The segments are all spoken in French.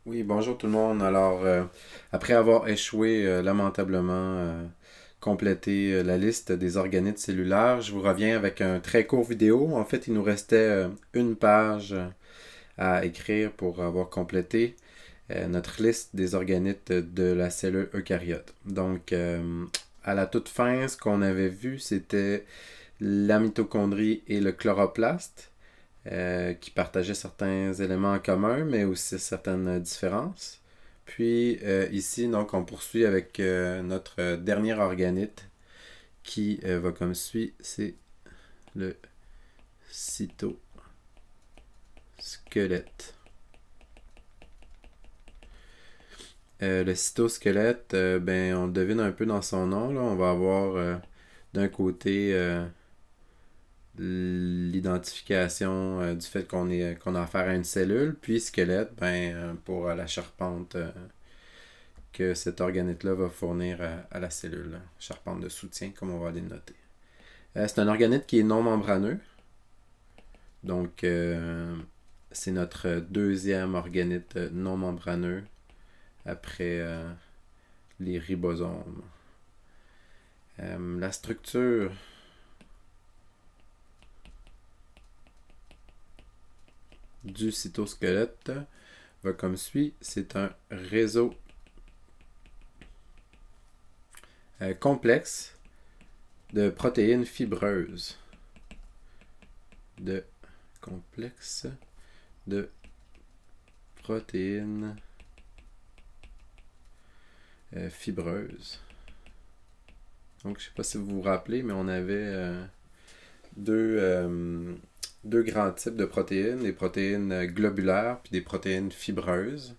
Oui, bonjour tout le monde. Alors, après avoir échoué lamentablement compléter la liste des organites cellulaires, je vous reviens avec un très court vidéo. En fait, il nous restait une page à écrire pour avoir complété notre liste des organites de la cellule eucaryote. Donc, à la toute fin, ce qu'on avait vu, c'était la mitochondrie et le chloroplaste, qui partageaient certains éléments en commun, mais aussi certaines différences. Puis ici, donc, on poursuit avec notre dernier organite qui va comme suit, c'est le cytosquelette. Le cytosquelette, ben, on le devine un peu dans son nom. Là. On va avoir d'un côté l'identification du fait qu'on a affaire à une cellule, puis squelette, ben, pour la charpente que cet organite-là va fournir à la cellule. Charpente de soutien, comme on va les noter. C'est un organite qui est non membraneux. Donc, c'est notre deuxième organite non membraneux après les ribosomes. La structure du cytosquelette va comme suit. C'est un réseau complexe de protéines fibreuses. De complexe de protéines fibreuses. Donc, je ne sais pas si vous vous rappelez, mais on avait deux, deux grands types de protéines, des protéines globulaires puis des protéines fibreuses.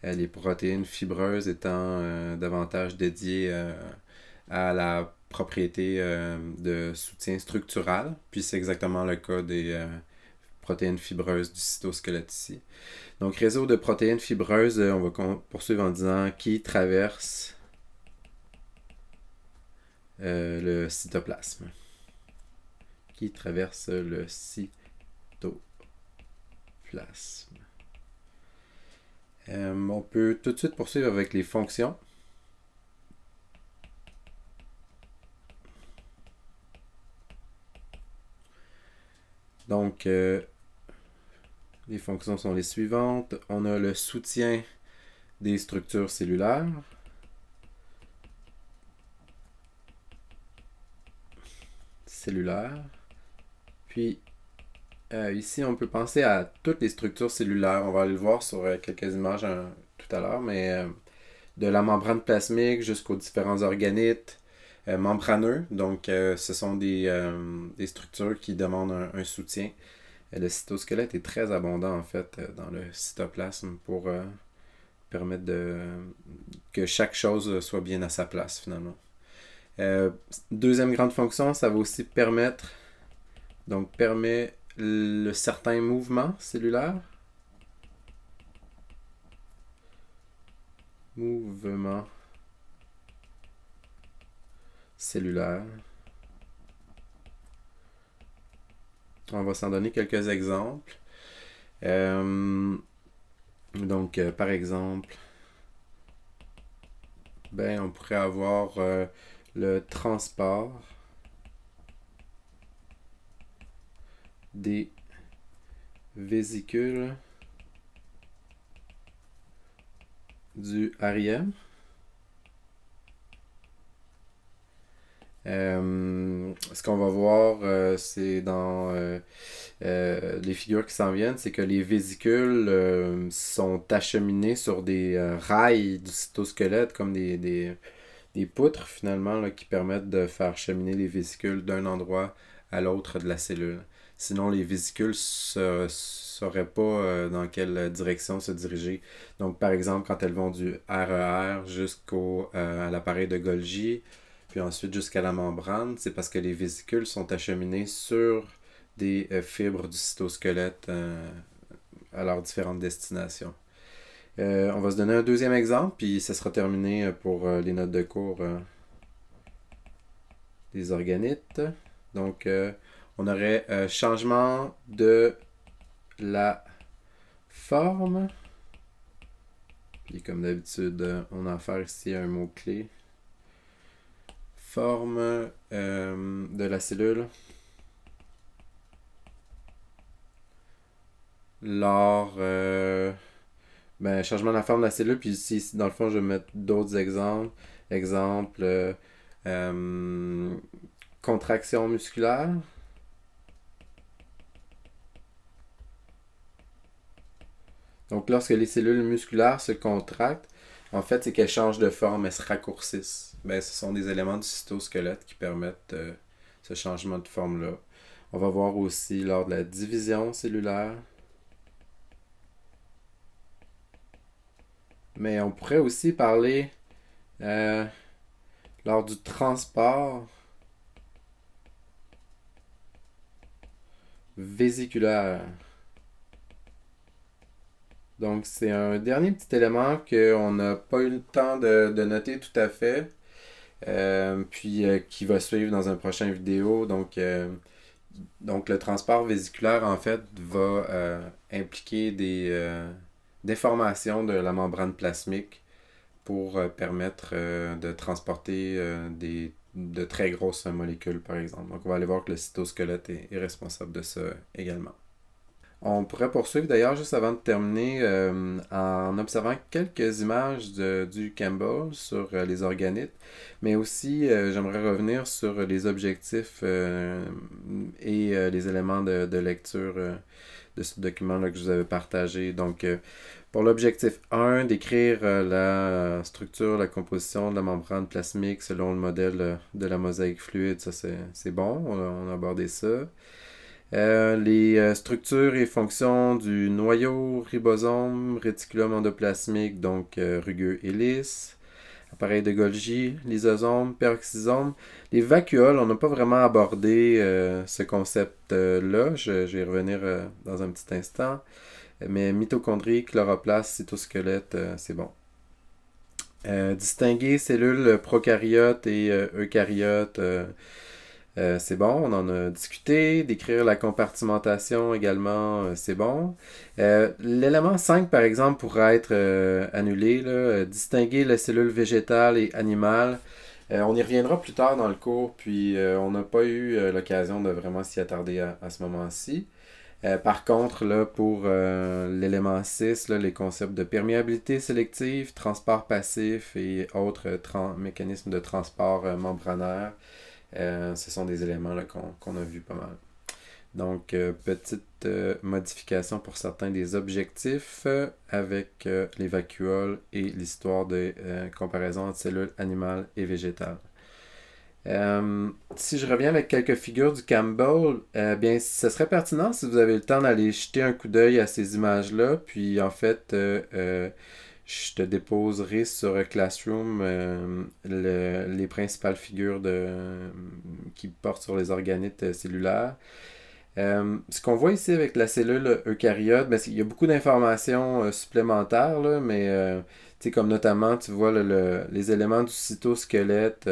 Les protéines fibreuses étant davantage dédiées à la propriété de soutien structural, puis c'est exactement le cas des protéines fibreuses du cytosquelette ici. Donc, réseau de protéines fibreuses, on va poursuivre en disant qui traverse le cytoplasme. Qui traverse le cytoplasme. On peut tout de suite poursuivre avec les fonctions. Donc, les fonctions sont les suivantes. On a le soutien des structures cellulaires. Puis, ici, on peut penser à toutes les structures cellulaires. On va aller le voir sur quelques images tout à l'heure, mais de la membrane plasmique jusqu'aux différents organites membraneux. Donc, ce sont des structures qui demandent un soutien. Le cytosquelette est très abondant, en fait, dans le cytoplasme pour permettre que chaque chose soit bien à sa place, finalement. Deuxième grande fonction, ça va aussi permet le certain mouvement cellulaire. Mouvement cellulaire. On va s'en donner quelques exemples. Par exemple, ben, on pourrait avoir le transport des vésicules du RIM. Ce qu'on va voir, c'est dans les figures qui s'en viennent, c'est que les vésicules sont acheminées sur des rails du cytosquelette, comme des poutres finalement, là, qui permettent de faire cheminer les vésicules d'un endroit à l'autre de la cellule. Sinon, les vésicules ne sauraient pas dans quelle direction se diriger. Donc, par exemple, quand elles vont du RER à l'appareil de Golgi, puis ensuite jusqu'à la membrane, c'est parce que les vésicules sont acheminées sur des fibres du cytosquelette à leurs différentes destinations. On va se donner un deuxième exemple, puis ça sera terminé pour les notes de cours des organites. Donc, on aurait changement de la forme Puis comme d'habitude, on a affaire ici à un mot-clé. Forme de la cellule. Lors changement de la forme de la cellule, puis ici, dans le fond, je vais mettre d'autres exemples. Exemple, contraction musculaire. Donc, lorsque les cellules musculaires se contractent, en fait, c'est qu'elles changent de forme, elles se raccourcissent. Ce sont des éléments du cytosquelette qui permettent ce changement de forme-là. On va voir aussi lors de la division cellulaire. Mais on pourrait aussi parler lors du transport vésiculaire. Donc, c'est un dernier petit élément qu'on n'a pas eu le temps de noter tout à fait, puis qui va suivre dans un prochain vidéo. Donc le transport vésiculaire, en fait, va impliquer des déformations de la membrane plasmique pour permettre de transporter de très grosses molécules, par exemple. Donc, on va aller voir que le cytosquelette est responsable de ça également. On pourrait poursuivre d'ailleurs juste avant de terminer en observant quelques images du Campbell sur les organites, mais aussi j'aimerais revenir sur les objectifs et les éléments de lecture de ce document-là que je vous avais partagé. Donc, pour l'objectif 1, décrire la structure, la composition de la membrane plasmique selon le modèle de la mosaïque fluide, ça c'est bon, on a abordé ça. Les structures et fonctions du noyau, ribosome, réticulum endoplasmique, donc rugueux et lisse, appareil de Golgi, lysosome, peroxysome. Les vacuoles, on n'a pas vraiment abordé ce concept-là, je vais y revenir dans un petit instant. Mais mitochondrie, chloroplaste, cytosquelette, c'est bon. Distinguer cellules prokaryotes et eucaryotes, c'est bon, on en a discuté. Décrire la compartimentation également, c'est bon. L'élément 5, par exemple, pourrait être annulé. Là. Distinguer les cellules végétales et animales. On y reviendra plus tard dans le cours, puis on n'a pas eu l'occasion de vraiment s'y attarder à ce moment-ci. Par contre, là, pour l'élément 6, là, les concepts de perméabilité sélective, transport passif et autres mécanismes de transport membranaire, ce sont des éléments là, qu'on a vus pas mal. Donc, petite modification pour certains des objectifs avec les vacuoles et l'histoire de comparaison entre cellules animales et végétales. Si je reviens avec quelques figures du Campbell, bien, ce serait pertinent si vous avez le temps d'aller jeter un coup d'œil à ces images-là. Puis, en fait, je te déposerai sur Classroom les principales figures qui portent sur les organites cellulaires. Ce qu'on voit ici avec la cellule eucaryote, ben, il y a beaucoup d'informations supplémentaires, là, mais comme notamment, tu vois les éléments du cytosquelette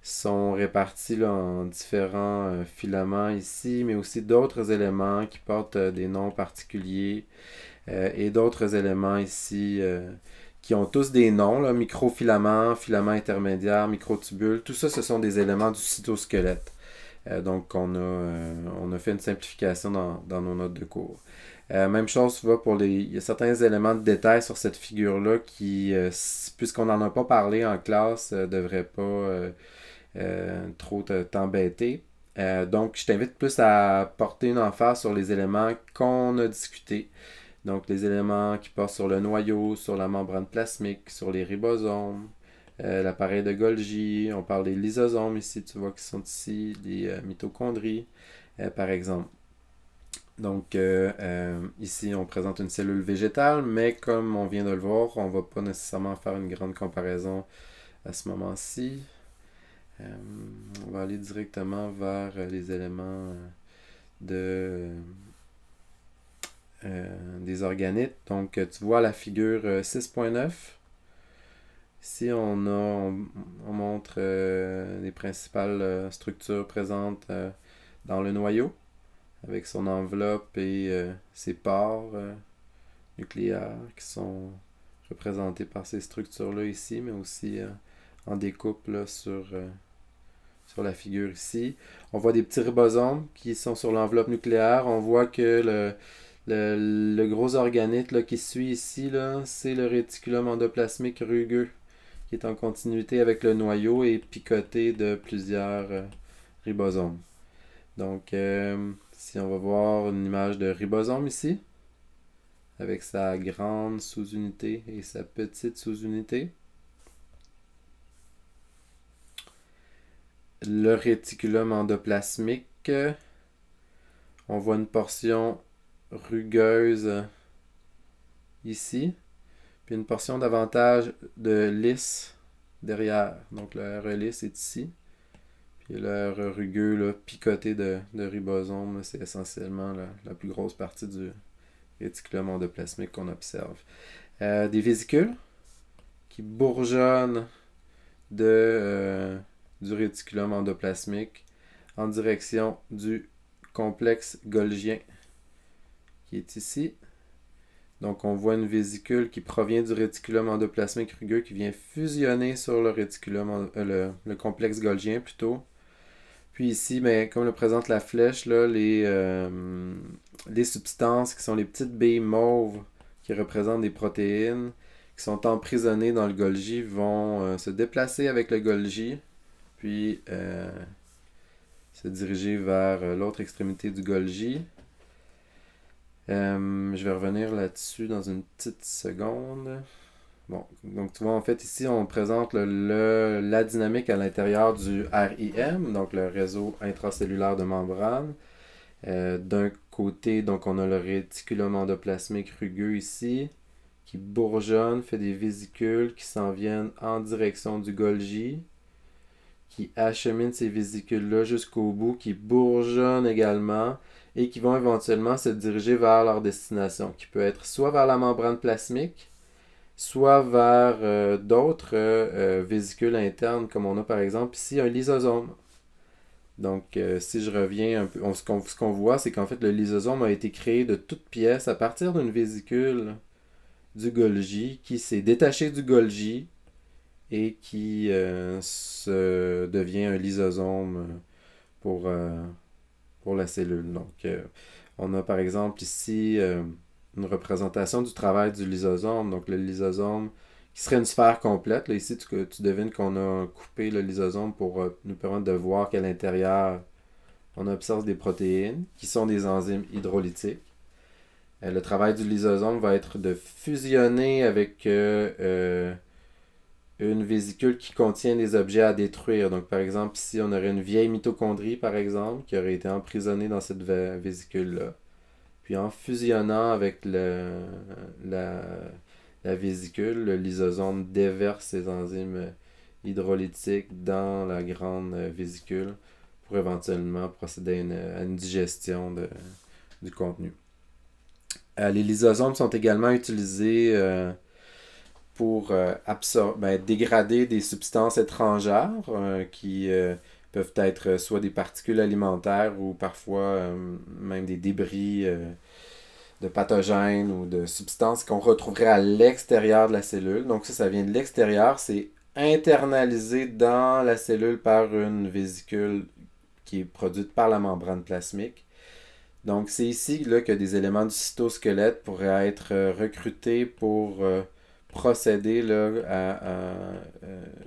sont répartis là, en différents filaments ici, mais aussi d'autres éléments qui portent des noms particuliers et d'autres éléments ici qui ont tous des noms, là, microfilaments, filaments intermédiaires, microtubules, tout ça, ce sont des éléments du cytosquelette. Donc, on a fait une simplification dans nos notes de cours. Même chose, tu vois, il y a certains éléments de détail sur cette figure-là qui, puisqu'on n'en a pas parlé en classe, ne devraient pas trop t'embêter. Donc, je t'invite plus à porter une emphase sur les éléments qu'on a discutés. Donc, les éléments qui portent sur le noyau, sur la membrane plasmique, sur les ribosomes, l'appareil de Golgi, on parle des lysosomes ici, tu vois, qui sont ici, les mitochondries, par exemple. Donc, ici, on présente une cellule végétale, mais comme on vient de le voir, on ne va pas nécessairement faire une grande comparaison à ce moment-ci. On va aller directement vers les éléments des organites. Donc, tu vois la figure 6.9. Ici, on montre les principales structures présentes dans le noyau, avec son enveloppe et ses pores nucléaires qui sont représenté par ces structures-là ici, mais aussi en découpe là, sur la figure ici. On voit des petits ribosomes qui sont sur l'enveloppe nucléaire. On voit que le gros organite là, qui suit ici, là, c'est le réticulum endoplasmique rugueux, qui est en continuité avec le noyau et picoté de plusieurs ribosomes. Donc, si on va voir une image de ribosome ici, avec sa grande sous-unité et sa petite sous-unité. Le réticulum endoplasmique, on voit une portion rugueuse ici, puis une portion davantage de lisse derrière. Donc le R lisse est ici, puis le R rugueux là, picoté de ribosome, c'est essentiellement la plus grosse partie du réticulum endoplasmique qu'on observe. Des vésicules qui bourgeonnent du réticulum endoplasmique en direction du complexe golgien qui est ici. Donc on voit une vésicule qui provient du réticulum endoplasmique rugueux qui vient fusionner sur le réticulum, le complexe golgien plutôt. Puis ici, ben, comme le présente la flèche, là, les substances qui sont les petites billes mauves qui représentent des protéines qui sont emprisonnées dans le Golgi vont se déplacer avec le Golgi, puis se diriger vers l'autre extrémité du Golgi. Je vais revenir là-dessus dans une petite seconde. Bon, donc tu vois, en fait, ici, on présente la dynamique à l'intérieur du RIM, donc le réseau intracellulaire de membrane. D'un côté, donc on a le réticulum endoplasmique rugueux ici, qui bourgeonne, fait des vésicules qui s'en viennent en direction du Golgi, qui acheminent ces vésicules-là jusqu'au bout, qui bourgeonnent également, et qui vont éventuellement se diriger vers leur destination, qui peut être soit vers la membrane plasmique, soit vers d'autres vésicules internes, comme on a par exemple ici un lysosome. Donc, si je reviens un peu, ce qu'on voit, c'est qu'en fait, le lysosome a été créé de toutes pièces à partir d'une vésicule du Golgi qui s'est détaché du Golgi et qui devient un lysosome pour la cellule. Donc, on a par exemple ici une représentation du travail du lysosome. Donc, le lysosome qui serait une sphère complète. Là, ici, tu devines qu'on a coupé le lysosome pour nous permettre de voir qu'à l'intérieur, on observe des protéines qui sont des enzymes hydrolytiques. Le travail du lysosome va être de fusionner avec une vésicule qui contient des objets à détruire. Donc, par exemple, ici, on aurait une vieille mitochondrie, par exemple, qui aurait été emprisonnée dans cette vésicule-là. Puis, en fusionnant avec la vésicule, le lysosome déverse ses enzymes hydrolytiques dans la grande vésicule pour éventuellement procéder à une digestion du contenu. Les lysosomes sont également utilisés pour dégrader des substances étrangères qui peuvent être soit des particules alimentaires ou parfois même des débris de pathogènes ou de substances qu'on retrouverait à l'extérieur de la cellule. Donc ça vient de l'extérieur, c'est internalisé dans la cellule par une vésicule qui est produite par la membrane plasmique. Donc c'est ici là, que des éléments du cytosquelette pourraient être recrutés pour procéder là, à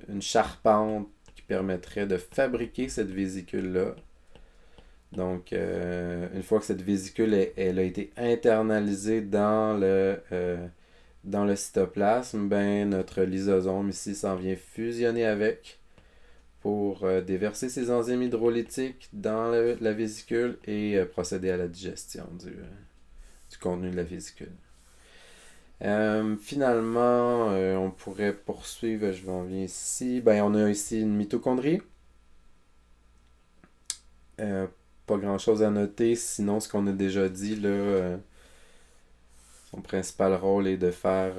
une charpente qui permettrait de fabriquer cette vésicule-là. Donc, une fois que cette vésicule elle a été internalisée dans le cytoplasme, ben, notre lysosome ici s'en vient fusionner avec pour déverser ses enzymes hydrolytiques dans la vésicule et procéder à la digestion du contenu de la vésicule. Finalement, on pourrait poursuivre, je vais en venir ici. Ben, on a ici une mitochondrie. Pas grand chose à noter, sinon ce qu'on a déjà dit, là, son principal rôle est de faire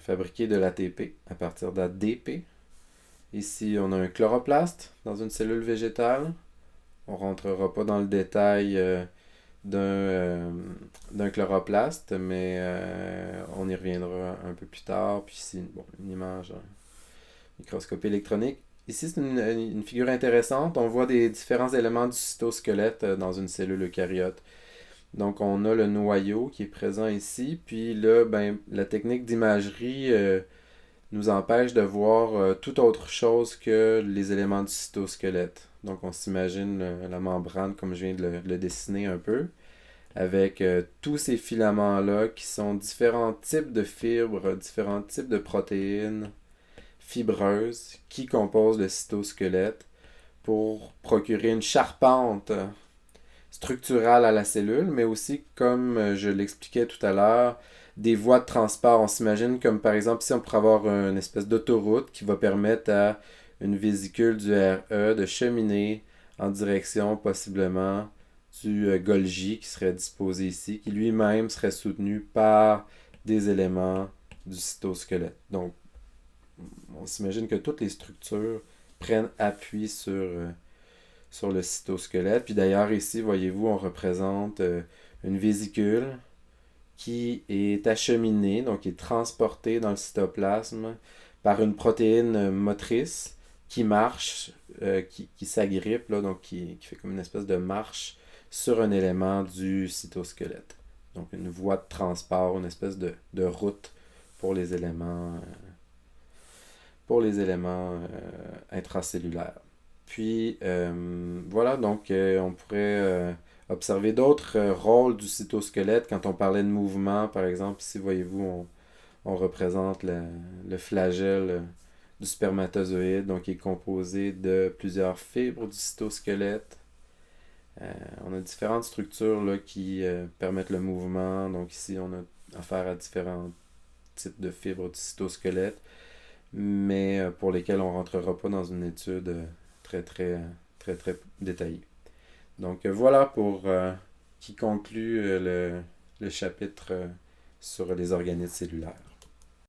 fabriquer de l'ATP à partir d'ADP. Ici, on a un chloroplaste dans une cellule végétale. On ne rentrera pas dans le détail d'un chloroplaste, mais on y reviendra un peu plus tard. Puis ici, bon, une image microscopie électronique. Ici, c'est une figure intéressante. On voit des différents éléments du cytosquelette dans une cellule eucaryote. Donc, on a le noyau qui est présent ici. Puis là, ben, la technique d'imagerie nous empêche de voir toute autre chose que les éléments du cytosquelette. Donc, on s'imagine la membrane comme je viens de le dessiner un peu, avec tous ces filaments-là qui sont différents types de fibres, différents types de protéines fibreuses qui composent le cytosquelette pour procurer une charpente structurale à la cellule, mais aussi, comme je l'expliquais tout à l'heure, des voies de transport. On s'imagine comme par exemple si on pourrait avoir une espèce d'autoroute qui va permettre à une vésicule du RE de cheminer en direction possiblement du Golgi qui serait disposé ici, qui lui-même serait soutenu par des éléments du cytosquelette. Donc, on s'imagine que toutes les structures prennent appui sur le cytosquelette. Puis d'ailleurs, ici, voyez-vous, on représente une vésicule qui est acheminée, donc qui est transportée dans le cytoplasme par une protéine motrice qui marche, qui s'agrippe, là, donc qui fait comme une espèce de marche sur un élément du cytosquelette. Donc une voie de transport, une espèce de route pour les éléments, intracellulaires. Puis voilà, donc on pourrait observer d'autres rôles du cytosquelette quand on parlait de mouvement, par exemple. Ici, voyez-vous, on représente le flagelle du spermatozoïde, donc qui est composé de plusieurs fibres du cytosquelette. On a différentes structures là, qui permettent le mouvement. Donc ici, on a affaire à différents types de fibres du cytosquelette, mais pour lesquelles on ne rentrera pas dans une étude très détaillée. Donc voilà pour qui conclut le chapitre sur les organismes cellulaires.